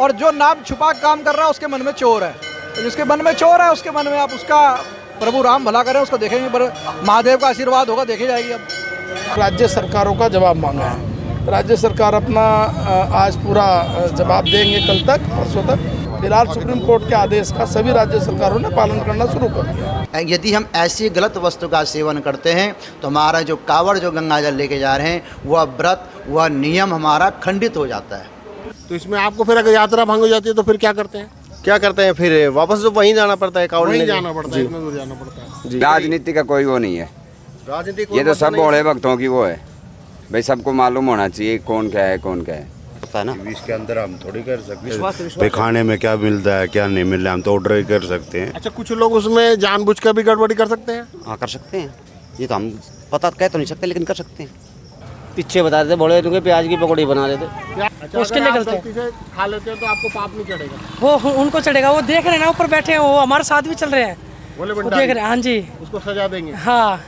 और जो नाम छुपा काम कर रहा है उसके मन में चोर है। तो जिसके मन में चोर है उसके मन में आप उसका प्रभु राम भला करें, उसको देखेंगे, पर महादेव का आशीर्वाद होगा, देखी जाएगी। अब राज्य सरकारों का जवाब मांगा है। राज्य सरकार अपना आज पूरा जवाब देंगे कल तक, परसों तक। फिलहाल सुप्रीम कोर्ट के आदेश का सभी राज्य सरकारों ने पालन करना शुरू कर दिया। यदि हम ऐसी गलत वस्तु का सेवन करते हैं तो हमारा जो कावड़ जो गंगा जल लेके जा रहे हैं वह व्रत, वह नियम हमारा खंडित हो जाता है। तो इसमें आपको फिर अगर यात्रा भंग हो जाती है तो फिर क्या करते हैं? फिर वापस तो वहीं जाना पड़ता है, कावड़ वहीं लेने जाना पड़ता है, इतना दूर जाना पड़ता है। राजनीति का कोई वो नहीं है, राजनीति ये तो सब बड़े भक्तों की वो है भाई, सबको मालूम होना चाहिए कौन क्या है कौन क्या है। पता है ना, इसके अंदर हम थोड़ी कर सकते हैं भाई खाने में क्या मिलता है क्या नहीं मिल रहा है, हम तो ऑर्डर ही कर सकते हैं। अच्छा, कुछ लोग उसमें जानबूझकर भी गड़बड़ी कर सकते हैं? हाँ कर सकते हैं, ये तो हम पता कह तो नहीं सकते लेकिन कर सकते हैं। पीछे बता देते बोले तुमको प्याज की पकौड़ी बना देते। अच्छा, उसके लिए गलती से खा लेते हैं तो आपको पाप नहीं चढ़ेगा? वो उनको चढ़ेगा, वो देख रहे हैं ना ऊपर बैठे हैं, वो हमारे साथ भी चल रहे हैं, वो देख रहे हैं। हाँ जी, उसको सजा देंगे। हाँ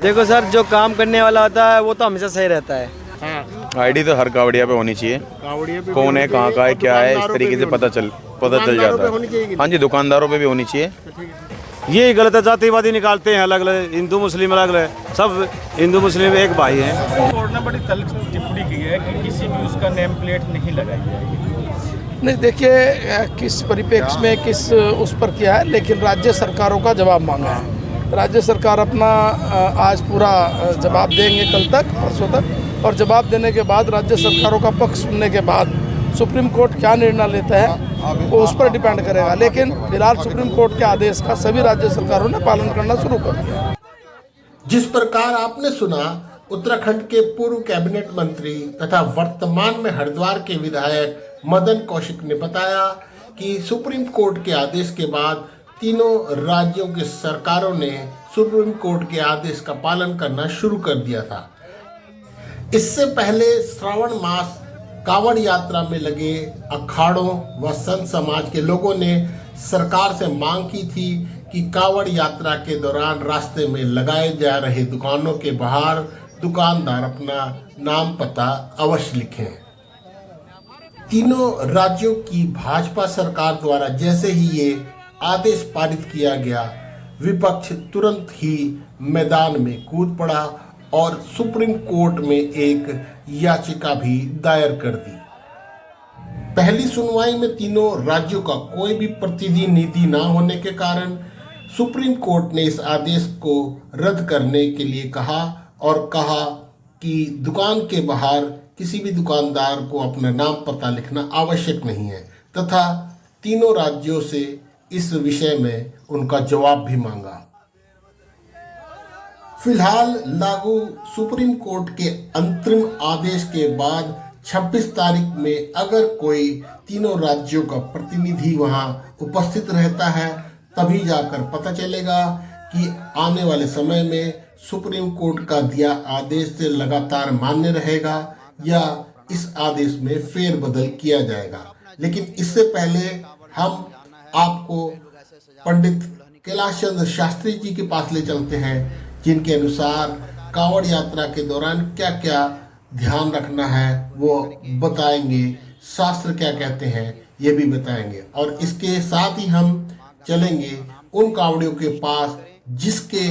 देखो सर, जो काम करने वाला होता है वो तो हमेशा सही रहता है। हाँ, आईडी तो हर कावड़िया पे होनी चाहिए, कौन है कहाँ का है क्या है इस तरीके से पता चल जाता है। हाँ जी, दुकानदारों पे भी होनी चाहिए। ये गलत है, जातिवादी निकालते हैं अलग अलग, हिंदू मुस्लिम अलग अलग, सब हिंदू मुस्लिम एक भाई हैं। कोर्ट ने बड़ी तल्ख टिप्पणी की है कि किसी भी उसका नेम प्लेट नहीं लगाई जाएगी। नहीं, देखिए किस परिप्रेक्ष्य में किस उस पर किया है, लेकिन राज्य सरकारों का जवाब मांगा है। राज्य सरकार अपना आज पूरा जवाब देंगे कल तक, परसों तक। और जवाब देने के बाद राज्य सरकारों का पक्ष सुनने के बाद सुप्रीम कोर्ट क्या निर्णय लेता है वो उस पर डिपेंड करेगा। लेकिन फिलहाल सुप्रीम कोर्ट के आदेश का सभी राज्य सरकारों ने पालन करना शुरू कर दिया। जिस प्रकार आपने सुना, उत्तराखंड के पूर्व कैबिनेट मंत्री तथा वर्तमान में हरिद्वार के विधायक मदन कौशिक ने बताया कि सुप्रीम कोर्ट के आदेश के बाद तीनों राज्यों की सरकारों ने सुप्रीम कोर्ट के आदेश का पालन करना शुरू कर दिया था। इससे पहले श्रावण मास कांवड़ यात्रा में लगे अखाड़ों व संत समाज के लोगों ने सरकार से मांग की थी कि कांवड़ यात्रा के दौरान रास्ते में लगाए जा रहे दुकानों के बाहर दुकानदार अपना नाम पता अवश्य लिखें। तीनों राज्यों की भाजपा सरकार द्वारा जैसे ही ये आदेश पारित किया गया, विपक्ष तुरंत ही मैदान में कूद पड़ा और सुप्रीम कोर्ट में एक याचिका भी दायर कर दी। पहली सुनवाई में तीनों राज्यों का कोई भी प्रतिनिधि न होने के कारण सुप्रीम कोर्ट ने इस आदेश को रद्द करने के लिए कहा और कहा कि दुकान के बाहर किसी भी दुकानदार को अपना नाम पता लिखना आवश्यक नहीं है तथा तीनों राज्यों से इस विषय में उनका जवाब भी मांगा। फिलहाल लागू सुप्रीम कोर्ट के अंतरिम आदेश के बाद 26 तारीख में अगर कोई तीनों राज्यों का प्रतिनिधि वहां उपस्थित रहता है, तभी जाकर पता चलेगा कि आने वाले समय में सुप्रीम कोर्ट का दिया आदेश से लगातार मान्य रहेगा या इस आदेश में फेरबदल किया जाएगा। लेकिन इससे पहले हम आपको पंडित कैलाश चंद्र शास्त्री जी के पास ले चलते हैं, जिनके अनुसार कांवड़ यात्रा के दौरान क्या क्या ध्यान रखना है वो बताएंगे, शास्त्र क्या कहते हैं ये भी बताएंगे। और इसके साथ ही हम चलेंगे उन कांवड़ियों के पास जिसके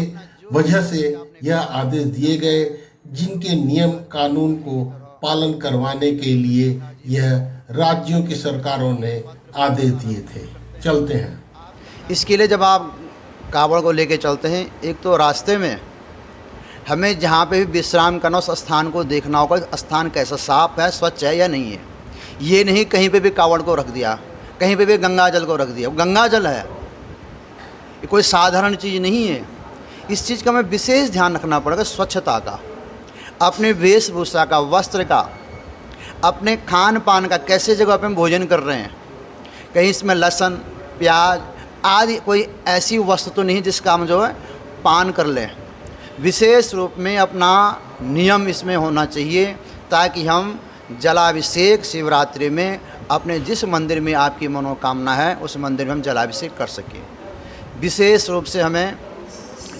वजह से यह आदेश दिए गए, जिनके नियम कानून को पालन करवाने के लिए यह राज्यों की सरकारों ने आदेश दिए थे। चलते हैं। इसके लिए जब आप कावड़ को लेके चलते हैं, एक तो रास्ते में हमें जहाँ पे भी विश्राम करना उस स्थान को देखना होगा, स्थान कैसा साफ है, स्वच्छ है या नहीं है। ये नहीं कहीं पे भी कावड़ को रख दिया, कहीं पे भी गंगा जल को रख दिया। गंगा जल है, ये कोई साधारण चीज़ नहीं है। इस चीज़ का हमें विशेष ध्यान रखना पड़ेगा, स्वच्छता का, अपने वेशभूषा का, वस्त्र का, अपने खान पान का, कैसे जगह पे हम भोजन कर रहे हैं, कहीं इसमें लहसुन प्याज आदि कोई ऐसी वस्तु तो नहीं जिसका हम जो है पान कर लें। विशेष रूप में अपना नियम इसमें होना चाहिए ताकि हम जलाभिषेक शिवरात्रि में अपने जिस मंदिर में आपकी मनोकामना है उस मंदिर में हम जलाभिषेक कर सकें। विशेष रूप से हमें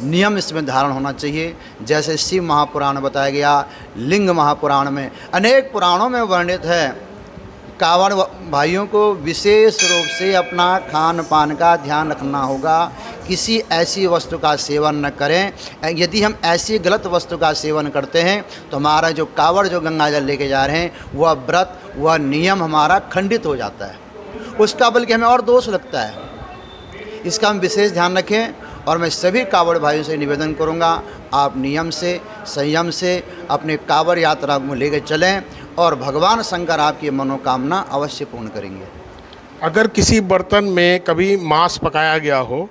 नियम इसमें धारण होना चाहिए। जैसे शिव महापुराण बताया गया, लिंग महापुराण में, अनेक पुराणों में वर्णित है कांवड़ भाइयों को विशेष रूप से अपना खान पान का ध्यान रखना होगा। किसी ऐसी वस्तु का सेवन न करें। यदि हम ऐसी गलत वस्तु का सेवन करते हैं तो हमारा जो कांवड़ जो गंगा जल लेके जा रहे हैं वह व्रत वह नियम हमारा खंडित हो जाता है, उसका बल्कि हमें और दोष लगता है। इसका हम विशेष ध्यान रखें और मैं सभी कांवड़ भाइयों से निवेदन करूंगा, आप नियम से संयम से अपने कांवड़ यात्रा को लेकर चलें और भगवान शंकर आपकी मनोकामना अवश्य पूर्ण करेंगे। अगर किसी बर्तन में कभी मांस पकाया गया हो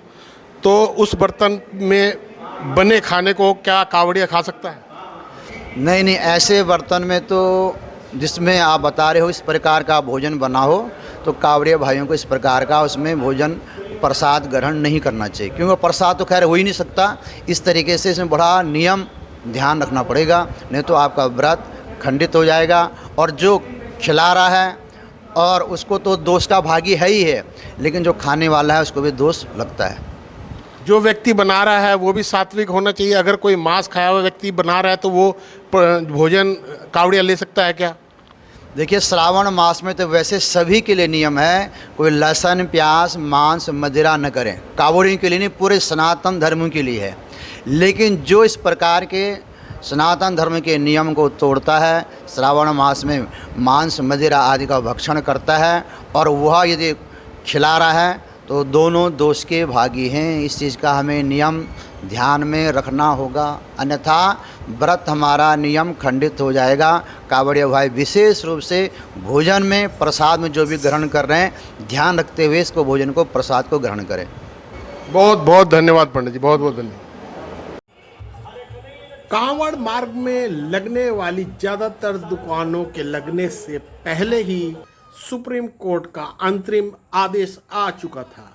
तो उस बर्तन में बने खाने को क्या कांवड़िया खा सकता है? नहीं, ऐसे बर्तन में तो जिसमें आप बता रहे हो इस प्रकार का भोजन बना हो तो कांवड़िया भाइयों को इस प्रकार का उसमें भोजन प्रसाद ग्रहण नहीं करना चाहिए, क्योंकि प्रसाद तो खैर हो ही नहीं सकता। इस तरीके से इसमें बड़ा नियम ध्यान रखना पड़ेगा, नहीं तो आपका व्रत खंडित हो जाएगा। और जो खिला रहा है और उसको तो दोष का भागी है ही है, लेकिन जो खाने वाला है उसको भी दोष लगता है। जो व्यक्ति बना रहा है वो भी सात्विक होना चाहिए। अगर कोई मांस खाया हुआ व्यक्ति बना रहा है तो वो भोजन कांवड़िया ले सकता है क्या? देखिए, श्रावण मास में तो वैसे सभी के लिए नियम है, कोई लहसुन प्याज मांस मदिरा न करें। कांवड़ियों के लिए नहीं, पूरे सनातन धर्म के लिए है। लेकिन जो इस प्रकार के सनातन धर्म के नियम को तोड़ता है, श्रावण मास में मांस मदिरा आदि का भक्षण करता है और वह यदि खिला रहा है तो दोनों दोष के भागी हैं। इस चीज़ का हमें नियम ध्यान में रखना होगा, अन्यथा व्रत हमारा नियम खंडित हो जाएगा। कांवड़िया भाई विशेष रूप से भोजन में प्रसाद में जो भी ग्रहण कर रहे हैं ध्यान रखते हुए इसको भोजन को प्रसाद को ग्रहण करें। बहुत बहुत धन्यवाद पंडित जी, बहुत बहुत धन्यवाद। कांवड़ मार्ग में लगने वाली ज़्यादातर दुकानों के लगने से पहले ही सुप्रीम कोर्ट का अंतरिम आदेश आ चुका था।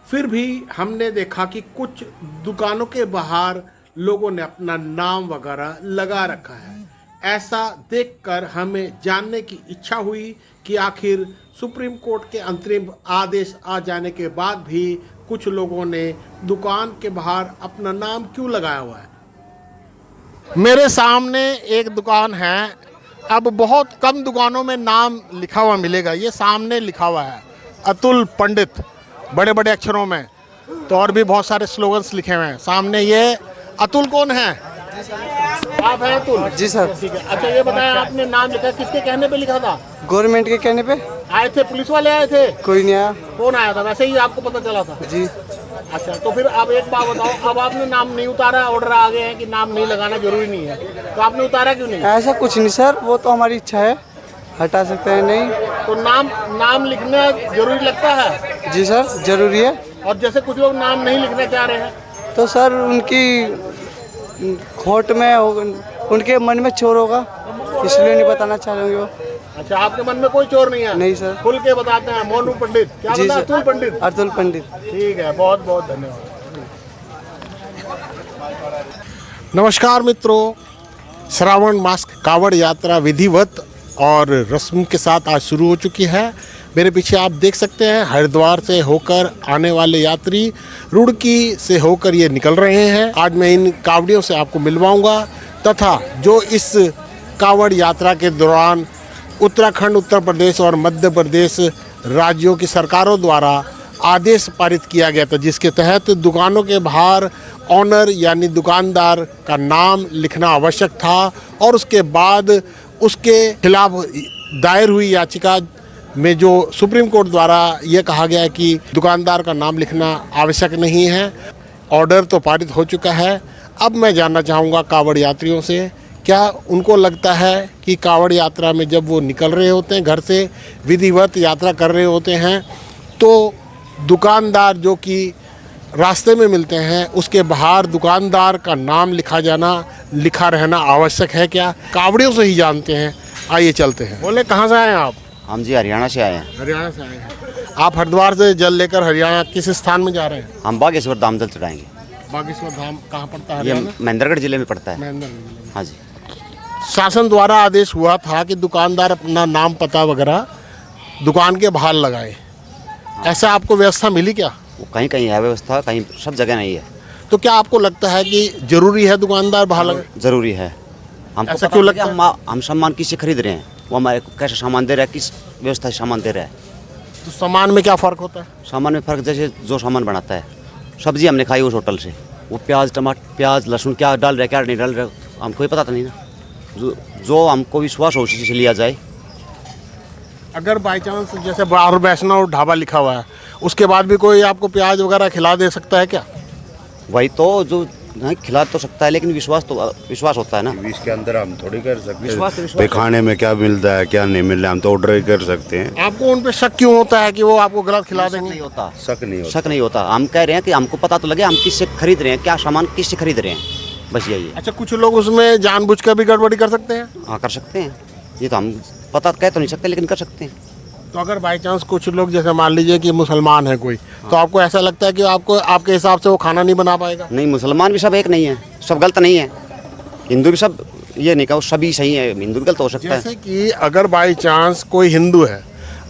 फिर भी हमने देखा कि कुछ दुकानों के बाहर लोगों ने अपना नाम वगैरह लगा रखा है। ऐसा देखकर हमें जानने की इच्छा हुई कि आखिर सुप्रीम कोर्ट के अंतरिम आदेश आ जाने के बाद भी कुछ लोगों ने दुकान के बाहर अपना नाम क्यों लगाया हुआ है। मेरे सामने एक दुकान है, अब बहुत कम दुकानों में नाम लिखा हुआ मिलेगा। ये सामने लिखा हुआ है अतुल पंडित बड़े बड़े अक्षरों में, तो और भी बहुत सारे स्लोगन्स लिखे हुए हैं सामने। ये अतुल कौन है? आप हैं अतुल? जी सर। ठीक है। अच्छा, ये बताया आपने नाम लिखा, किसके कहने पे लिखा था? गवर्नमेंट के कहने पे। आए थे पुलिस वाले आए थे? कोई नहीं आया। कौन आया था? वैसे ही आपको पता चला था? जी। अच्छा, तो फिर आप एक बात बताओ, अब आपने नाम नहीं उतारा, ऑर्डर आ गए हैं कि नाम नहीं लगाना जरूरी नहीं है, तो आपने उतारा क्यों नहीं? ऐसा कुछ नहीं सर, वो तो हमारी इच्छा है, हटा सकते हैं नहीं। तो नाम लिखना जरूरी लगता है? जी सर, जरूरी है। और जैसे कुछ लोग नाम नहीं लिखना चाह रहे हैं तो सर उनकी खोट में उनके मन में चोर होगा, इसलिए नहीं बताना चाह रहे वो। अच्छा, आपके मन में कोई चोर नहीं है? नहीं सर। खुल के बताते हैं। मोनू पंडित क्या जी बता? सर। अतुल पंडित। अतुल पंडित। ठीक है, बहुत बहुत धन्यवाद। नमस्कार मित्रों, श्रावण मास कांवड़ यात्रा विधिवत और रस्म के साथ आज शुरू हो चुकी है। मेरे पीछे आप देख सकते हैं हरिद्वार से होकर आने वाले यात्री रुड़की से होकर ये निकल रहे हैं। आज मैं इन कांवड़ियों से आपको मिलवाऊंगा तथा जो इस कांवड़ यात्रा के दौरान उत्तराखंड, उत्तर प्रदेश और मध्य प्रदेश राज्यों की सरकारों द्वारा आदेश पारित किया गया था, जिसके तहत दुकानों के बाहर ऑनर यानी दुकानदार का नाम लिखना आवश्यक था और उसके बाद उसके खिलाफ दायर हुई याचिका में जो सुप्रीम कोर्ट द्वारा यह कहा गया है कि दुकानदार का नाम लिखना आवश्यक नहीं है। ऑर्डर तो पारित हो चुका है। अब मैं जानना चाहूँगा कांवड़ यात्रियों से, क्या उनको लगता है कि कांवड़ यात्रा में जब वो निकल रहे होते हैं घर से, विधिवत यात्रा कर रहे होते हैं, तो दुकानदार जो कि रास्ते में मिलते हैं उसके बाहर दुकानदार का नाम लिखा रहना आवश्यक है क्या? कांवड़ियों से ही जानते हैं। आइए चलते हैं। बोले कहाँ से आए हैं आप? हम जी हरियाणा से आए हैं। हरियाणा से आए हैं। आप हरिद्वार से जल लेकर हरियाणा किस स्थान में जा रहे हैं? हम बागेश्वर धाम जल चढ़ाएंगे। बागेश्वर धाम कहाँ पड़ता है? ये हरियाणा? महेंद्रगढ़ जिले में पड़ता है। महेंद्रगढ़ जिले में। हाँ जी। शासन द्वारा आदेश हुआ था कि दुकानदार अपना नाम पता वगैरह दुकान के बाहर लगाए। ऐसा आपको व्यवस्था मिली क्या? वो कहीं कहीं है व्यवस्था, कहीं सब जगह नहीं है। तो क्या आपको लगता है कि जरूरी है दुकानदार बाहर लगाए? जरूरी है। हमको ऐसा पता क्यों नहीं कि लगता है? हम सामान किससे खरीद रहे हैं। वो हमारे को कैसा सामान दे रहा है, किस व्यवस्था से सामान दे रहा है। तो सामान में क्या फ़र्क होता है? सामान में फ़र्क जैसे जो सामान बनाता है, सब्जी हमने खाई उस होटल से, वो प्याज टमाटर प्याज लहसुन क्या डाल रहा है क्या नहीं डाल रहा है हमको ही पता तो नहीं ना। जो हमको विश्वास हो उसी से लिया जाए। अगर बाई चांस जैसे बाहर वैष्णव ढाबा लिखा हुआ है, उसके बाद भी कोई आपको प्याज वगैरह खिला दे सकता है क्या? वही तो, जो नहीं खिला तो सकता है, लेकिन विश्वास होता है ना। इसके अंदर हम थोड़ी कर सकते विश्वास हैं भाई खाने में क्या मिलता है क्या नहीं मिल रहा है, हम तो ऑर्डर ही कर सकते हैं। आपको उन पे शक क्यों होता है कि वो आपको गलत खिला देंगे? नहीं होता, शक नहीं होता। शक नहीं होता। हम कह रहे हैं कि हमको पता तो लगे हम किससे खरीद रहे हैं, क्या सामान किससे खरीद रहे हैं, बस यही है। अच्छा, कुछ लोग उसमें जानबूझ कर भी गड़बड़ी कर सकते हैं? हाँ कर सकते हैं, ये तो हम पता कह तो नहीं सकते लेकिन कर सकते हैं। तो अगर बाई चांस कुछ लोग जैसे मान लीजिए कि मुसलमान है कोई, तो आपको ऐसा लगता है कि आपको आपके हिसाब से वो खाना नहीं बना पाएगा? नहीं, मुसलमान भी सब एक नहीं है, सब गलत नहीं है। हिंदू भी सब ये नहीं कहो सभी सही है, हिंदू भी गलत हो सकता है। जैसे कि अगर बाई चांस कोई हिंदू है,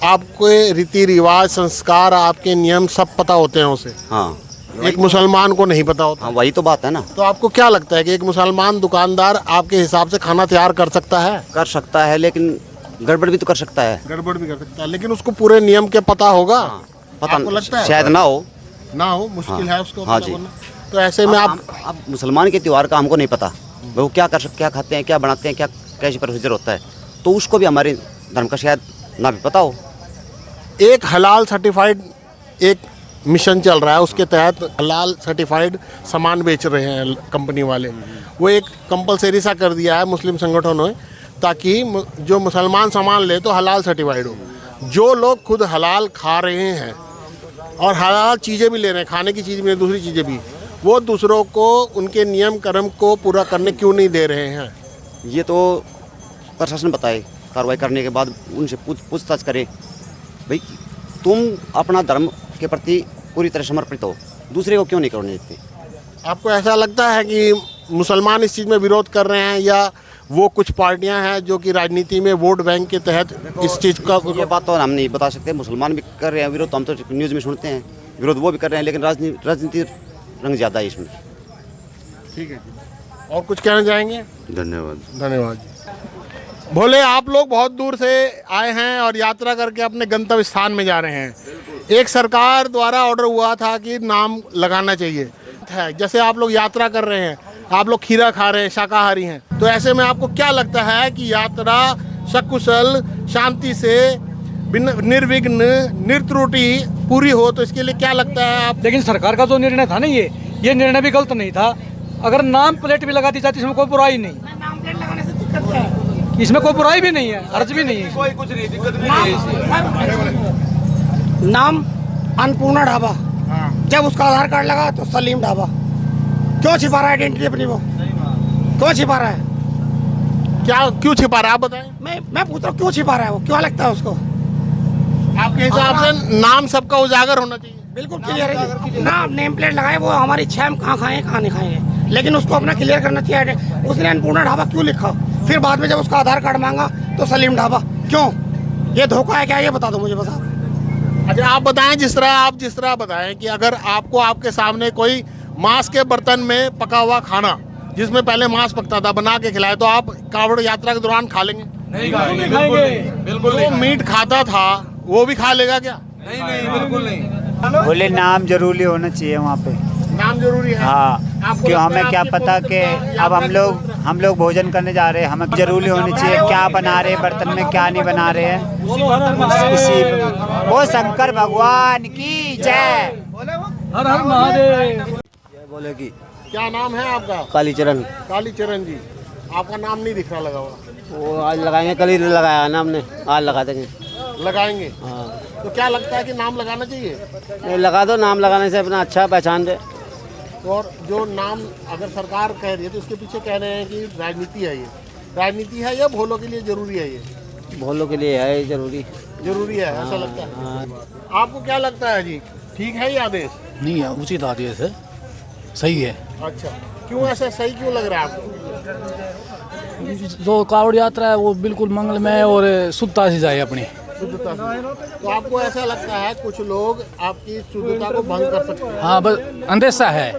आपके रीति रिवाज संस्कार आपके नियम सब पता होते हैं उसे, हाँ एक मुसलमान को नहीं पता होता। हाँ वही तो बात है ना। तो आपको क्या लगता है कि एक मुसलमान दुकानदार आपके हिसाब से खाना तैयार कर सकता है? कर सकता है, लेकिन गड़बड़ भी तो कर सकता है। गड़बड़ भी कर सकता है, लेकिन उसको पूरे नियम के पता होगा। पता आपको लगता है? शायद ना हो, मुश्किल है उसको हाँ पता जी। करना। तो ऐसे में आप अब मुसलमान के त्यौहार का हमको नहीं पता, वो क्या क्या खाते हैं, क्या बनाते हैं, क्या कैसे प्रोसीजर होता है, तो उसको भी हमारे धर्म का शायद ना भी पता हो। एक हलाल सर्टिफाइड एक मिशन चल रहा है, उसके तहत हलाल सर्टिफाइड सामान बेच रहे हैं कंपनी वाले। वो एक कंपलसरी सा कर दिया है मुस्लिम संगठनों ने, ताकि जो मुसलमान सामान ले तो हलाल सर्टिफाइड हो। जो लोग खुद हलाल खा रहे हैं और हलाल चीज़ें भी ले रहे हैं, खाने की चीज़ भी दूसरी चीज़ें भी, वो दूसरों को उनके नियम कर्म को पूरा करने क्यों नहीं दे रहे हैं? ये तो प्रशासन बताए, कार्रवाई करने के बाद उनसे पूछताछ करे, भाई तुम अपना धर्म के प्रति पूरी तरह समर्पित हो, दूसरे को क्यों नहीं करने देते? आपको ऐसा लगता है कि मुसलमान इस चीज़ में विरोध कर रहे हैं, या वो कुछ पार्टियां हैं जो कि राजनीति में वोट बैंक के तहत इस चीज़ का? ये बात तो हम नहीं बता सकते। मुसलमान भी कर रहे हैं विरोध, हम तो न्यूज़ में सुनते हैं विरोध, वो भी कर रहे हैं, लेकिन राजनीति रंग ज़्यादा है इसमें। ठीक है जी, और कुछ कहना चाहेंगे? धन्यवाद। धन्यवाद। भोले, आप लोग बहुत दूर से आए हैं और यात्रा करके अपने गंतव्य स्थान में जा रहे हैं। एक सरकार द्वारा ऑर्डर हुआ था कि नाम लगाना चाहिए है, जैसे आप लोग यात्रा कर रहे हैं, आप लोग खीरा खा रहे हैं, शाकाहारी हैं, तो ऐसे में आपको क्या लगता है कि यात्रा सकुशल शांति से निर्विघ्न निर्त्रुटि पूरी हो, तो इसके लिए क्या लगता है आप? लेकिन सरकार का जो निर्णय था ना, ये निर्णय भी गलत नहीं था। अगर नाम प्लेट भी लगा दी जाती इसमें कोई बुराई नहीं, नाम प्लेट लगाने से दिक्कत क्या है? इसमें कोई बुराई भी नहीं है, अर्ज भी नहीं है, कोई कुछ नहीं, दिक्कत भी नहीं है। नाम अन्नपूर्णा ढाबा, जब उसका आधार कार्ड लगा तो सलीम ढाबा। क्यों छिपा रहा है आइडेंटिटी अपनी? वो क्यों छिपा रहा है? क्या क्यों छिपा रहा है, आप बताएं। मैं पूछ रहा हूँ क्यों छिपा रहा है, वो क्यों लगता है उसको? आपके हिसाब से नाम सबका उजागर होना चाहिए। बिल्कुल क्लियर है ना, नेम प्लेट लगाए, वो हमारी इच्छा है, हम कहाँ खाएं कहाँ नहीं खाएंगे, लेकिन उसको अपना क्लियर करना चाहिए। उसने अन्नपूर्णा ढाबा क्यों लिखा, फिर बाद में जब उसका आधार कार्ड मांगा तो सलीम ढाबा, क्यों? ये धोखा है क्या, ये बता दो मुझे, बता। अच्छा, आप बताएं, जिस तरह बताएं कि अगर आपको आपके सामने कोई मांस के बर्तन में पका हुआ खाना, जिसमें पहले मांस पकता था, बना के खिलाए, तो आप कावड़ यात्रा के दौरान खा लेंगे? नहीं खाएंगे, बिल्कुल। जो मीट खाता था वो भी खा लेगा क्या? नहीं, बिल्कुल नहीं। बोले नाम जरूरी होना चाहिए वहाँ पे। नाम जरूरी है? हाँ, क्यों हमें क्या पता कि अब हम लोग भोजन करने जा रहे हैं, हमें जरूरी होनी चाहिए क्या बना रहे हैं, बर्तन में क्या नहीं बना रहे हैं। इसी वो शंकर भगवान की जय। हर हर महादेव। बोले कि क्या नाम है आपका? कालीचरण। कालीचरण जी, आपका नाम नहीं दिख रहा लगा हुआ। वो आज लगाएंगे, कल ही लगाया ना हमने, आज लगा देंगे। लगाएंगे? हाँ। तो क्या लगता है कि नाम लगाना चाहिए? नहीं, लगा दो, नाम लगाने से अपना अच्छा पहचान दे। और जो नाम अगर सरकार कह रही है तो इसके पीछे कह रहे हैं कि राजनीति है, ये राजनीति है या भोलों के लिए जरूरी है? ये भोलों के लिए है जरूरी है, ऐसा लगता है। हाँ। आपको क्या लगता है जी, ठीक है ये आदेश? नहीं है, उचित आदेश है, सही है। अच्छा, क्यों ऐसा सही क्यों लग रहा है आपको? जो कावड़ यात्रा है वो बिल्कुल मंगलमय और शुद्धता से जाए अपनी। शुद्धता से। तो आपको ऐसा लगता है कुछ लोग आपकी शुद्धता को भंग कर सकते हैं? हाँ, बस अंदेशा है।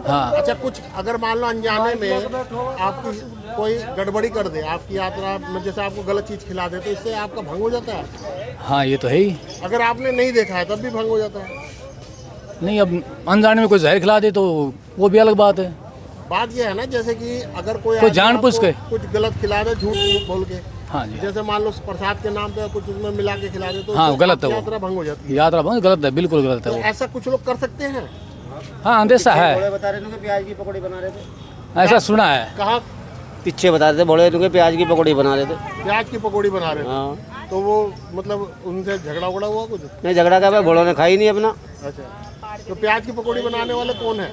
हाँ। अच्छा, कुछ अगर मान लो अनजाने में आपकी कोई गड़बड़ी कर दे आपकी यात्रा में, जैसे आपको गलत चीज़ खिला दे, तो इससे आपका भंग हो जाता है? हाँ ये तो है ही। अगर आपने नहीं देखा है तब भी भंग हो जाता है? नहीं, अब अनजाने में कोई जहर खिला दे तो वो भी अलग बात है। बात यह है ना, जैसे कि अगर कोई कोई जानबूझ के कुछ गलत खिला दे, झूठ बोल के, हाँ जी, जैसे मान लो प्रसाद के नाम पे कुछ उसमें मिला के खिला दे, तो हाँ गलत है वो, यात्रा भंग हो जाती है। यात्रा भंग गलत है, बिल्कुल गलत है तो वो। ऐसा कुछ लोग कर सकते हैं? हाँ अंदेशा है, बता रहे थे प्याज की पकौड़ी बना रहे थे, ऐसा सुना है। कहाँ? पीछे बता रहे थे, बोले थे प्याज की पकौड़ी बना रहे थे। प्याज की पकौड़ी बना रहे थे? हाँ। तो वो मतलब उनसे झगड़ा उगड़ा हुआ कुछ? नहीं झगड़ा क्या भाई, बोलों ने खाई नहीं अपना। अच्छा, तो प्याज की पकौड़ी बनाने वाले कौन है?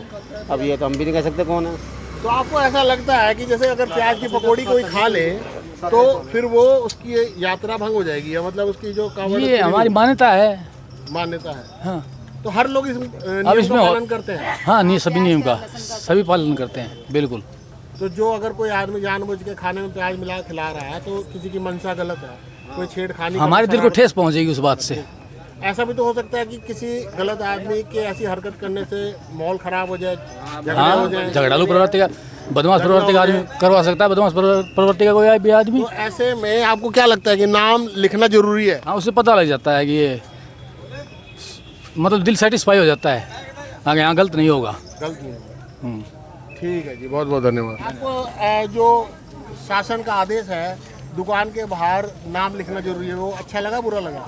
अब ये तो हम भी नहीं कह सकते कौन है। तो आपको ऐसा लगता है कि जैसे अगर प्याज की पकौड़ी कोई खा ले तो फिर वो उसकी यात्रा भंग हो जाएगी, या मतलब उसकी जो कांवड़, ये हमारी मान्यता है। मान्यता है? हाँ। तो हर लोग नियम का पालन करते हैं? हाँ नहीं, सभी नियम का सभी पालन करते हैं, बिल्कुल। तो जो अगर कोई आदमी जानबूझ के खाने में प्याज मिला खिला रहा है तो किसी की मंशा गलत है, कोई छेड़खानी, हमारे दिल को ठेस पहुंचेगी उस बात से। ऐसा भी तो हो सकता है कि किसी गलत आदमी के ऐसी हरकत करने से माहौल खराब हो जाए, झगड़ा हो जाए। झगड़ालू प्रवृत्ति का, बदमाश प्रवृत्ति का आदमी करवा सकता है, बदमाश प्रवृत्ति का कोई भी आदमी। तो ऐसे में आपको क्या लगता है कि नाम लिखना जरूरी है? हाँ, उससे पता लग जाता है कि ये मतलब दिल सेटिस्फाई हो जाता है, आगे यहाँ गलत नहीं होगा। गलत नहीं। ठीक है जी, बहुत बहुत धन्यवाद। आपको जो शासन का आदेश है दुकान के बाहर नाम लिखना जरूरी है, वो अच्छा लगा बुरा लगा?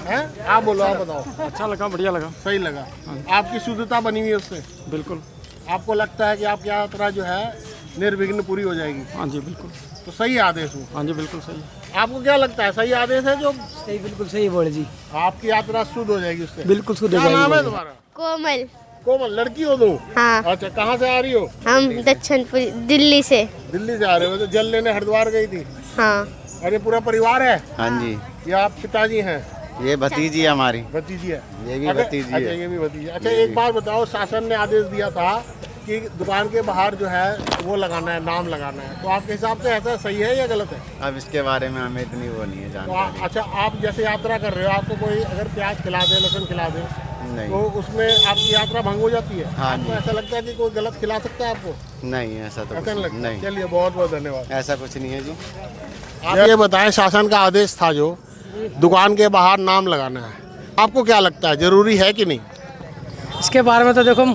हैं? आप बोलो, आप बताओ। अच्छा लगा, बढ़िया लगा, सही लगा। आपकी शुद्धता बनी हुई है उससे? बिल्कुल। आपको लगता है कि आपकी यात्रा जो है निर्विघ्न पूरी हो जाएगी? हाँ जी बिल्कुल। तो सही आदेश हो? हाँ जी बिल्कुल सही। आपको क्या लगता है, सही आदेश है जो? सही, बिल्कुल सही बोले जी। आपकी यात्रा शुद्ध हो जाएगी उससे? बिल्कुल शुद्ध हो क्या जाएगी। नाम है तुम्हारा? कोमल। कोमल, लड़की हो तुम? हाँ। अच्छा, कहाँ से आ रही हो? हम दक्षिणपुरी, दिल्ली से। दिल्ली से आ रहे हो? तो जल लेने हरिद्वार गई थी? हाँ। अरे पूरा परिवार है? हाँ जी। ये आप पिताजी हैं? ये भतीजी है हमारी। भतीजी है? ये भी भतीजी है। अच्छा, ये भी भतीजी। अच्छा, एक बात बताओ, शासन ने आदेश दिया था कि दुकान के बाहर जो है वो लगाना है, नाम लगाना है, तो आपके हिसाब से ऐसा सही है या गलत है? अब इसके बारे में हमें इतनी वो नहीं है तो जानकारी। अच्छा, आप जैसे यात्रा कर रहे हो, आपको कोई अगर प्याज खिला दे, लहसुन खिला दे, नहीं। तो उसमें आपकी यात्रा भंग हो जाती है? हाँ आपको ऐसा लगता है कि कोई गलत खिला सकता है आपको? नहीं, ऐसा तो ऐसा नहीं लगता? नहीं, चलिए, बहुत बहुत धन्यवाद। ऐसा कुछ नहीं है जी। आप ये बताएं, शासन का आदेश था जो दुकान के बाहर नाम लगाना है, आपको क्या लगता है जरूरी है कि नहीं? इसके बारे में तो देखो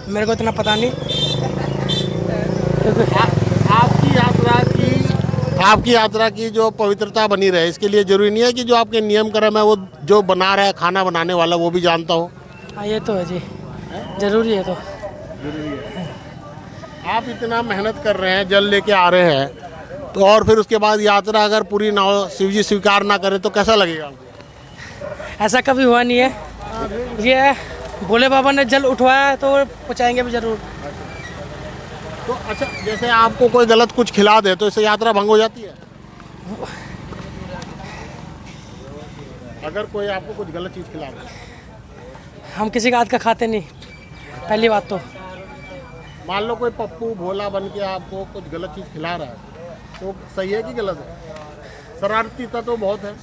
मेरे को इतना पता नहीं। आपकी यात्रा की जो पवित्रता बनी रहे, इसके लिए जरूरी नहीं है कि जो आपके नियम कर्म है वो जो बना रहा है, खाना बनाने वाला, वो भी जानता हो? हाँ ये तो है जी, जरूरी है। तो जरूरी है। आप इतना मेहनत कर रहे हैं, जल लेके आ रहे हैं, तो और फिर उसके बाद यात्रा अगर पूरी ना हो, शिव जी स्वीकार ना करे तो कैसा लगेगा आपको? ऐसा कभी हुआ नहीं है, ये भोले बाबा ने जल उठवाया है तो पहुँचाएंगे भी जरूर। तो अच्छा, जैसे आपको कोई गलत कुछ खिला दे तो इससे यात्रा भंग हो जाती है? अगर कोई आपको कुछ गलत चीज़ खिला दे? हम किसी का हाथ का खाते नहीं, पहली बात तो। मान लो कोई पप्पू भोला बन के आपको कुछ गलत चीज़ खिला रहा है, तो सही है कि गलत है? शरारतीता तो बहुत है।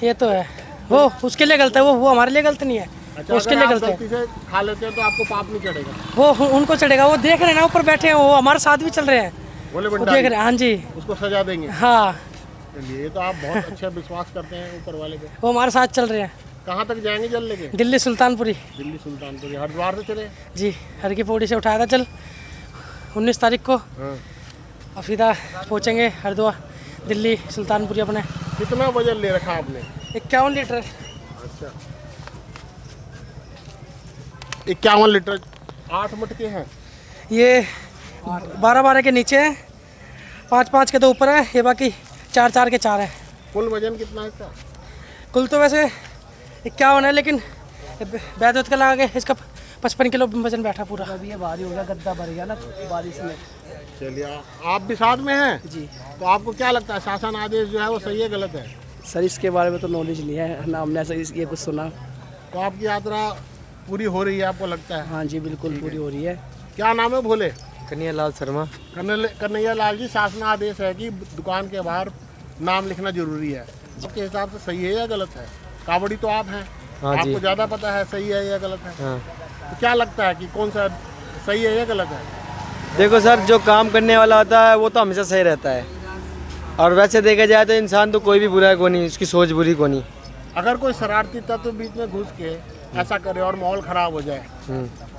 ये तो है, वो उसके लिए गलत है, वो हमारे लिए गलत नहीं है। अच्छा, उसके लिए गलत है। गलती से खा लेते हैं तो आपको पाप नहीं चढ़ेगा? वो उनको चढ़ेगा, वो देख रहे हैं ना, ऊपर बैठे हैं, वो हमारे साथ भी चल रहे हैं, वो देख रहे हैं। हाँ जी, उसको सजा देंगे? हाँ। चलिए, ये तो आप बहुत अच्छा विश्वास करते हैं ऊपर वाले पे। वो हमारे साथ चल रहे हैं। कहाँ तक जाएंगे जल लेके? दिल्ली सुल्तानपुरी। दिल्ली सुल्तानपुरी, हरिद्वार से चले? जी, हर की पौड़ी से उठाया था चल 19 तारीख को। हाँ। अब सीधा पहुँचेंगे हरिद्वार, दिल्ली सुल्तानपुरी अपने। कितना वजन ले रखा आपने? 51 लीटर। अच्छा, 51 लीटर। 8 मटके हैं ये, 12-12 के नीचे है, 5-5 के तो ऊपर है, ये बाकी 4-4 के 4 है। कुल वजन कितना है इसका? कुल तो वैसे 51 है, लेकिन बैदत का लगा के इसका 55 किलो वजन बैठा पूरा। अभी ये भारी हो गया, गद्दा भर गया ना बारिश में। चलिए, आप भी साथ में हैं जी। तो आपको क्या लगता है, शासन आदेश जो है वो सही है गलत है? सर इसके बारे में तो नॉलेज नहीं है ना, हमने ऐसा ये कुछ सुना। तो आपकी यात्रा पूरी हो रही है आपको लगता है? हाँ जी, बिल्कुल पूरी हो रही है। क्या नाम है भोले? कन्हैया लाल शर्मा। कन्हैया लाल जी, शासन आदेश है कि दुकान के बाहर नाम लिखना जरूरी है, आपके हिसाब से सही है या गलत है? कावड़ी तो आप हैं, आपको ज़्यादा पता है सही है या गलत है। तो क्या लगता है कि कौन सा सही है या गलत है? देखो सर, जो काम करने वाला होता है वो तो हमेशा सही रहता है, और वैसे देखा जाए तो इंसान तो कोई भी बुरा को नहीं, उसकी सोच बुरी को नहीं। अगर कोई शरारती तत्व बीच में घुस के ऐसा करे और माहौल खराब हो जाए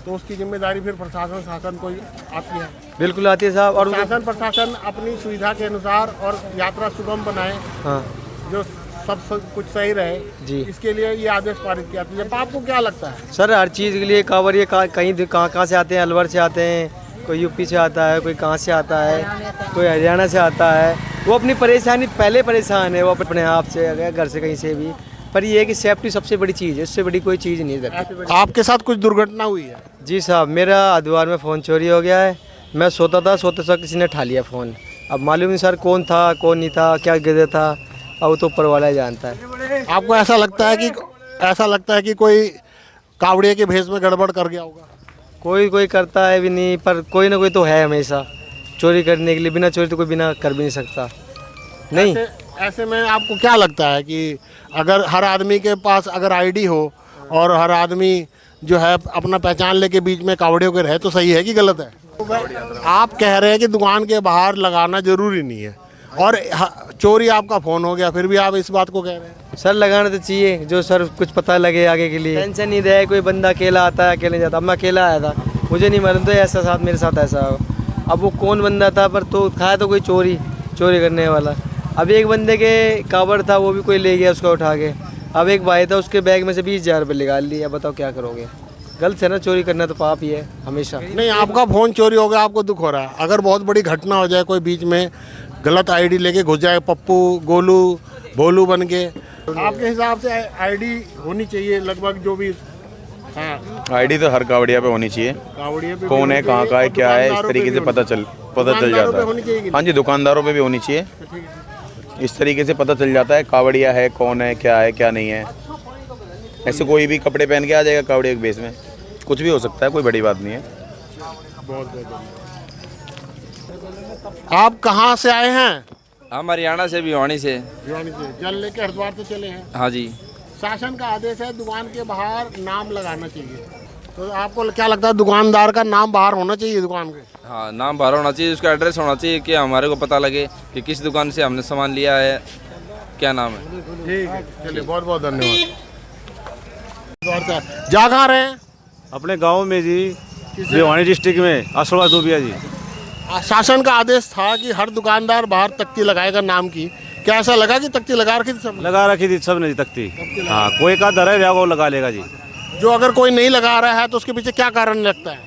तो उसकी जिम्मेदारी फिर प्रशासन शासन को आती है। बिल्कुल आती है साहब। और शासन प्रशासन अपनी सुविधा के अनुसार और यात्रा सुगम बनाए, हाँ, जो सब कुछ सही रहे जी, इसके लिए ये आदेश पारित किया था। जब आपको क्या लगता है सर, हर चीज़ के लिए कांवरिये कहीं कहाँ से आते हैं, अलवर से आते हैं, कोई यूपी से आता है, कोई कहाँ से आता है, कोई हरियाणा से आता है। वो अपनी परेशानी पहले परेशान है, वो अपने आप से अगर घर से कहीं से भी, पर ये है कि सेफ्टी सबसे बड़ी चीज़ है, उससे बड़ी कोई चीज़ नहीं है। आपके साथ कुछ दुर्घटना हुई है? जी साहब, मेरा हरिद्वार में फ़ोन चोरी हो गया है। मैं सोता था, सोते समय किसी ने उठा लिया फ़ोन। अब मालूम नहीं सर कौन था कौन नहीं था, क्या गिरे था, अब तो ऊपर वाला ही जानता है। आपको ऐसा लगता है कि कोई कावड़िया के भेष में गड़बड़ कर गया होगा? कोई करता है भी नहीं, पर कोई ना कोई तो है हमेशा चोरी करने के लिए। बिना चोरी तो कोई बिना कर भी नहीं सकता। नहीं, ऐसे में आपको क्या लगता है कि अगर हर आदमी के पास अगर आईडी हो और हर आदमी जो है अपना पहचान लेके बीच में कावड़ियों के रहे तो सही है कि गलत है? आप कह रहे हैं कि दुकान के बाहर लगाना जरूरी नहीं है, और चोरी आपका फ़ोन हो गया फिर भी आप इस बात को कह रहे हैं? सर लगाना तो चाहिए, जो सर कुछ पता लगे आगे के लिए। टेंशन नहीं रहे, कोई बंदा अकेला आता है अकेले जाता। अब मैं अकेला आया था, मुझे नहीं मालूम था ऐसा साथ मेरे साथ ऐसा हो। अब वो कौन बंदा था, पर तो खाया तो कोई चोरी करने वाला। अब एक बंदे के कावड़ था, वो भी कोई ले गया उसको उठा के। अब एक भाई था, उसके बैग में से 20,000 रुपये निकाल लिए। अब बताओ क्या करोगे? गलत है ना, चोरी करना तो पाप ही है हमेशा। नहीं, आपका फ़ोन चोरी हो गया, आपको दुख हो रहा है। अगर बहुत बड़ी घटना हो जाए, कोई बीच में गलत आईडी लेके घुस जाए, पप्पू गोलू भोलू बन के, आपके हिसाब से आईडी होनी चाहिए लगभग जो भी? हाँ, आईडी तो हर कावड़िया पे होनी चाहिए। कावड़िया पे कौन है, कहाँ का है, क्या है, इस तरीके से पता चल जाता है। हाँ जी, दुकानदारों पे भी होनी चाहिए। इस तरीके से पता चल जाता है कावड़िया है, कौन है, क्या नहीं है। ऐसे कोई भी कपड़े पहन के आ जाएगा कावड़िया के बेस में, कुछ भी हो सकता है, कोई बड़ी बात नहीं है। आप कहाँ से आए हैं? हम हरियाणा से, भिवानी से। जल लेके हरिद्वार से चले हैं? हाँ जी। शासन का आदेश है दुकान के बाहर नाम लगाना चाहिए, तो आपको क्या लगता है दुकानदार का नाम बाहर होना चाहिए दुकान के? हाँ, नाम बाहर होना चाहिए, उसका एड्रेस होना चाहिए कि हमारे को पता लगे कि किस दुकान से हमने सामान लिया है, क्या नाम है। ठीक है, चलिए, बहुत बहुत धन्यवाद। जा कहाँ रहे हैं? अपने गांव में जी, भिवानी डिस्ट्रिक्ट में, असलवा दूबिया जी। शासन का आदेश था कि हर दुकानदार बाहर तख्ती लगाएगा नाम की, क्या ऐसा लगा कि तख्ती लगा रखी थी? सब लगा रखी थी, सब ने तख्ती। हाँ, कोई का दर है वो लगा लेगा जी। जो अगर कोई नहीं लगा रहा है तो उसके पीछे क्या कारण लगता है?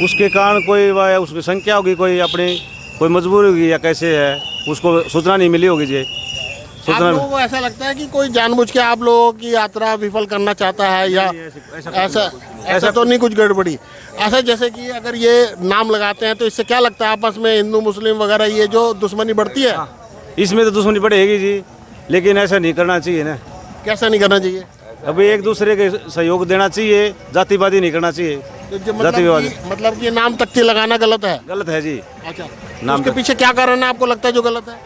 उसके कारण कोई उसकी संख्या होगी, कोई अपनी कोई मजबूरी होगी या कैसे है, उसको सूचना नहीं मिली होगी जी। आप लोगों को ऐसा लगता है कि कोई जानबूझ के आप लोगों की यात्रा विफल करना चाहता है, या ऐसा तो नहीं कुछ गड़बड़ी? ऐसा जैसे कि अगर ये नाम लगाते हैं तो इससे क्या लगता है आपस में हिंदू मुस्लिम वगैरह ये जो दुश्मनी बढ़ती है? इसमें तो दुश्मनी बढ़ेगी जी, लेकिन ऐसा नहीं करना चाहिए ना। कैसा नहीं करना चाहिए? अभी एक दूसरे के सहयोग देना चाहिए, जातिवादी नहीं करना चाहिए। तो मतलब कि नाम तख्ती लगाना गलत है? गलत है जी। अच्छा, तो उसके पीछे क्या कारण है आपको लगता है जो गलत है?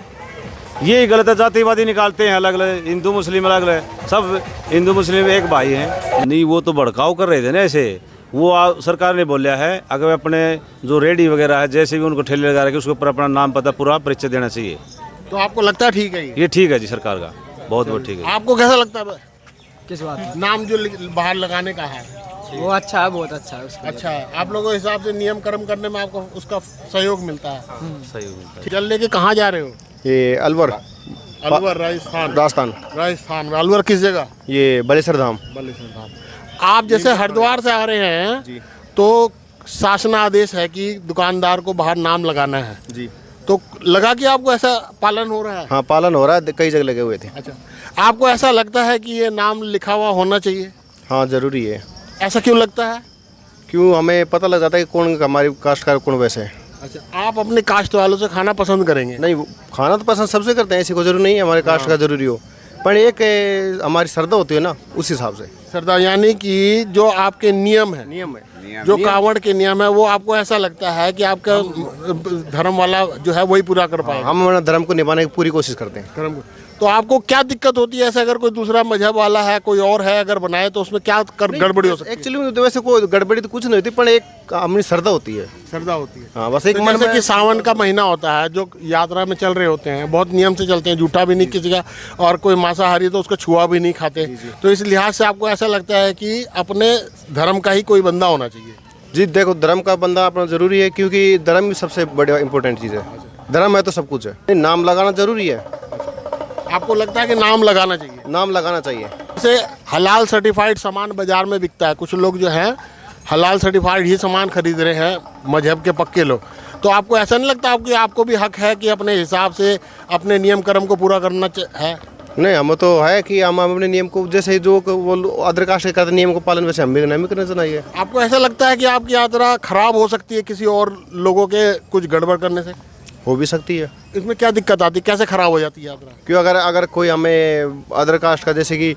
ये गलत है, जातिवादी निकालते हैं अलग अलग, हिंदू मुस्लिम अलग अलग, सब हिंदू मुस्लिम एक भाई हैं। नहीं, वो तो भड़काव कर रहे थे ना ऐसे। वो सरकार ने बोला है अगर अपने जो रेडी वगैरह है, जैसे भी उनको ठेले लगा रखे, उसके ऊपर अपना नाम पता पूरा परिचय देना चाहिए। तो आपको लगता है ठीक है ये ठीक है जी, सरकार का बहुत ठीक है। आपको कैसा लगता है? किस बात? नाम जो बाहर लगाने का है वो अच्छा है, बहुत अच्छा है। अच्छा है, आप लोगों के हिसाब से नियम कर्म करने में आपको उसका सहयोग मिलता है? सहयोग मिलता है। जल लेके कहाँ जा रहे हो? ये अलवर राजस्थान में। अलवर किस जगह? ये बलेसर धाम। आप जैसे हरिद्वार से आ रहे हैं तो शासनादेश है कि दुकानदार को बाहर नाम लगाना है जी, तो लगा कि आपको ऐसा पालन हो रहा है? हाँ, पालन हो रहा है, कई जगह लगे हुए थे। अच्छा, आपको ऐसा लगता है कि ये नाम लिखा हुआ होना चाहिए? हाँ, जरूरी है। ऐसा क्यों लगता है? क्यों, हमें पता लग जाता है कि कौन हमारी कास्ट का कौन वैसे है। अच्छा, आप अपने कास्ट वालों से खाना पसंद करेंगे? नहीं, खाना तो पसंद सबसे करते हैं, ऐसी कोई जरूरी नहीं है हमारे कास्ट का जरूरी हो, पर एक हमारी श्रद्धा होती है ना, उस हिसाब से। श्रद्धा यानी कि जो आपके नियम है जो कावड़ के नियम है, वो आपको ऐसा लगता है कि आपका धर्म वाला जो है वही पूरा कर पाएगा? हम अपना धर्म को निभाने की पूरी कोशिश करते हैं। धर्म को तो आपको क्या दिक्कत होती है ऐसे अगर कोई दूसरा मजहब वाला है, कोई और है, अगर बनाए तो उसमें क्या गड़बड़ी हो सकती है? एक्चुअली तो वैसे कोई गड़बड़ी तो कुछ नहीं होती, पर एक अपनी श्रद्धा होती है। श्रद्धा होती है, हाँ, बस एक तो मन जैसे में कि सावन का महीना होता है, जो यात्रा में चल रहे होते हैं, बहुत नियम से चलते हैं, जूठा भी नहीं किसी का, और कोई मांसाहारी तो उसको छुआ भी नहीं खाते। तो इस लिहाज से आपको ऐसा लगता है कि अपने धर्म का ही कोई बंदा होना चाहिए? जी देखो, धर्म का बंदा अपना जरूरी है, क्योंकि धर्म ही सबसे बड़ी इंपॉर्टेंट चीज़ है। धर्म है तो सब कुछ है। नाम लगाना जरूरी है। आपको लगता है कि नाम लगाना चाहिए? नाम लगाना चाहिए। जैसे हलाल सर्टिफाइड सामान बाजार में बिकता है, कुछ लोग जो हैं हलाल सर्टिफाइड ही सामान खरीद रहे हैं, मजहब के पक्के लोग। तो आपको ऐसा नहीं लगता आपको भी हक है कि अपने हिसाब से अपने नियम कर्म को पूरा करना है? नहीं, हम तो है कि हम अपने नियम को, जैसे जो वो अदर कास्ट करते नियम को पालन, वैसे हम भी नहीं करना चाहिए। आपको ऐसा लगता है कि आपकी यात्रा खराब हो सकती है किसी और लोगों के कुछ गड़बड़ करने से? हो भी सकती है। इसमें क्या दिक्कत आती है, कैसे खराब हो जाती है यात्रा? क्यों, अगर कोई हमें अदर कास्ट का, जैसे कि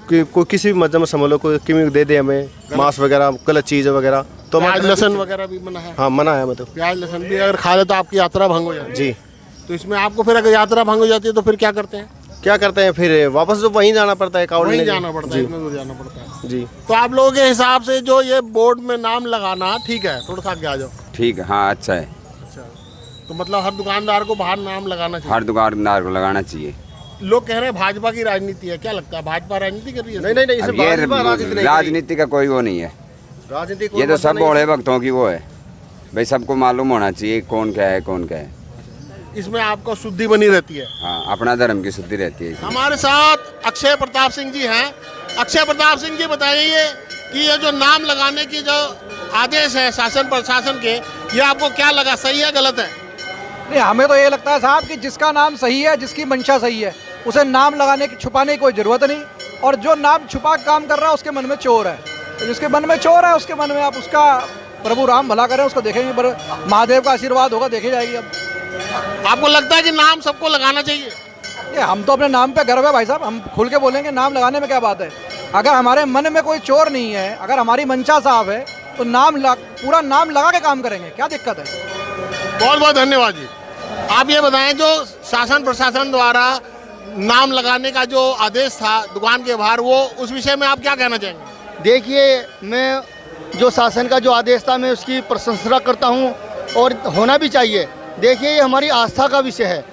कोई किसी भी मजहब में समझ लो, कोई किमी दे दे हमें मांस वगैरह, गलत चीज़ वगैरह, तो प्याज लहसुन वगैरह भी मना है? हाँ, मना है। मतलब प्याज लहसुन भी अगर खा ले तो आपकी यात्रा भंग हो जाती है? जी। तो इसमें आपको फिर अगर यात्रा भंग हो जाती है तो फिर क्या करते हैं? फिर वापस जो वहीं जाना पड़ता है, कावड़ वहीं जाना पड़ता है, इतना दूर जाना पड़ता है जी। तो आप लोगों के हिसाब से जो ये बोर्ड में नाम लगाना ठीक है? थोड़ा सा आगे आ जाओ। ठीक है, हाँ, अच्छा है। तो मतलब हर दुकानदार को बाहर नाम लगाना चाहिए? हर दुकानदार को लगाना चाहिए। लोग कह रहे हैं भाजपा की राजनीति है, क्या लगता है भाजपा राजनीति कर रही है? नहीं, अब ये राजनीति का कोई वो नहीं है, राजनीति ये तो सब भोले भक्तों की वो है भाई, सबको मालूम होना चाहिए कौन क्या है कौन क्या है। इसमें आपको शुद्धि बनी रहती है? हाँ, अपना धर्म की शुद्धि रहती है। हमारे साथ अक्षय प्रताप सिंह जी हैं। अक्षय प्रताप सिंह जी, बताइए कि ये जो नाम लगाने की जो आदेश है शासन प्रशासन के, ये आपको क्या लगा, सही है गलत है? नहीं, हमें तो ये लगता है साहब कि जिसका नाम सही है, जिसकी मंशा सही है, उसे नाम लगाने की, छुपाने की कोई ज़रूरत नहीं। और जो नाम छुपा काम कर रहा है उसके मन में चोर है, तो जिसके मन में चोर है उसके मन में आप उसका प्रभु राम भला करें, उसको देखेंगे, पर महादेव का आशीर्वाद होगा, देखी जाएगी। अब आपको लगता है कि नाम सबको लगाना चाहिए? ये हम तो अपने नाम पे गर्व है भाई साहब, हम खुल के बोलेंगे, नाम लगाने में क्या बात है। अगर हमारे मन में कोई चोर नहीं है, अगर हमारी मंशा साफ है, तो पूरा नाम लगा के काम करेंगे, क्या दिक्कत है? बहुत बहुत धन्यवाद जी। आप ये बताएं, जो शासन प्रशासन द्वारा नाम लगाने का जो आदेश था दुकान के बाहर, वो उस विषय में आप क्या कहना चाहेंगे? देखिए, मैं जो शासन का जो आदेश था मैं उसकी प्रशंसा करता हूं, और होना भी चाहिए। देखिए, ये हमारी आस्था का विषय है।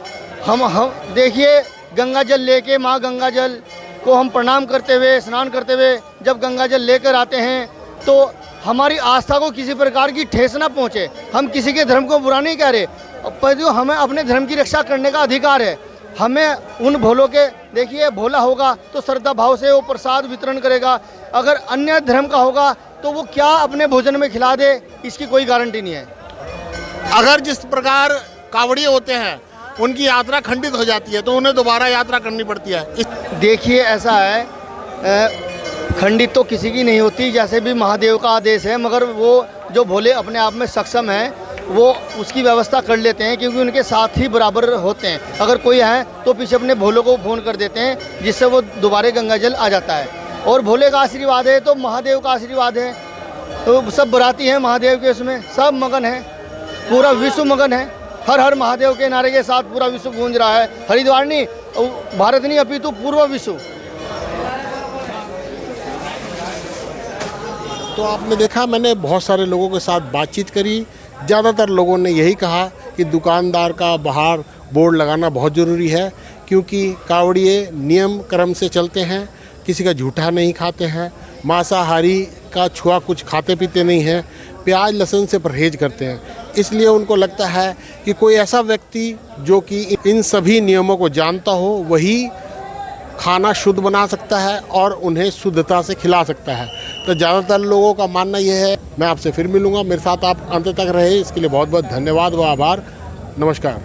हम देखिए, गंगा जल लेके, माँ गंगा जल को हम प्रणाम करते हुए, स्नान करते हुए जब गंगा जल लेकर आते हैं, तो हमारी आस्था को किसी प्रकार की ठेस ना पहुँचे। हम किसी के धर्म को बुरा नहीं कह रहे, पर जो हमें अपने धर्म की रक्षा करने का अधिकार है। हमें उन भोलों के, देखिए, भोला होगा तो श्रद्धा भाव से वो प्रसाद वितरण करेगा, अगर अन्य धर्म का होगा तो वो क्या अपने भोजन में खिला दे, इसकी कोई गारंटी नहीं है। अगर जिस प्रकार कावड़िए होते हैं उनकी यात्रा खंडित हो जाती है तो उन्हें दोबारा यात्रा करनी पड़ती है। देखिए, ऐसा है, खंडित तो किसी की नहीं होती, जैसे भी महादेव का आदेश है, मगर वो जो भोले अपने आप में सक्षम हैं वो उसकी व्यवस्था कर लेते हैं, क्योंकि उनके साथ ही बराबर होते हैं। अगर कोई है तो पीछे अपने भोलों को फ़ोन कर देते हैं, जिससे वो दोबारा गंगा जल आ जाता है। और भोले का आशीर्वाद है तो महादेव का आशीर्वाद है, तो सब बराती हैं महादेव के, उसमें सब मगन है, पूरा विश्व मगन है। हर हर महादेव के नारे के साथ पूरा विश्व गूंज रहा है। हरिद्वार नहीं, भारत नहीं, अपितु पूर्व विश्व। तो आपने देखा, मैंने बहुत सारे लोगों के साथ बातचीत करी। ज़्यादातर लोगों ने यही कहा कि दुकानदार का बाहर बोर्ड लगाना बहुत ज़रूरी है, क्योंकि कावड़िए नियम क्रम से चलते हैं, किसी का झूठा नहीं खाते हैं, मांसाहारी का छुआ कुछ खाते पीते नहीं हैं, प्याज लहसुन से परहेज करते हैं। इसलिए उनको लगता है कि कोई ऐसा व्यक्ति जो कि इन सभी नियमों को जानता हो, वही खाना शुद्ध बना सकता है और उन्हें शुद्धता से खिला सकता है। तो ज़्यादातर लोगों का मानना यह है। मैं आपसे फिर मिलूँगा, मेरे साथ आप अंत तक रहे, इसके लिए बहुत बहुत धन्यवाद व आभार। नमस्कार।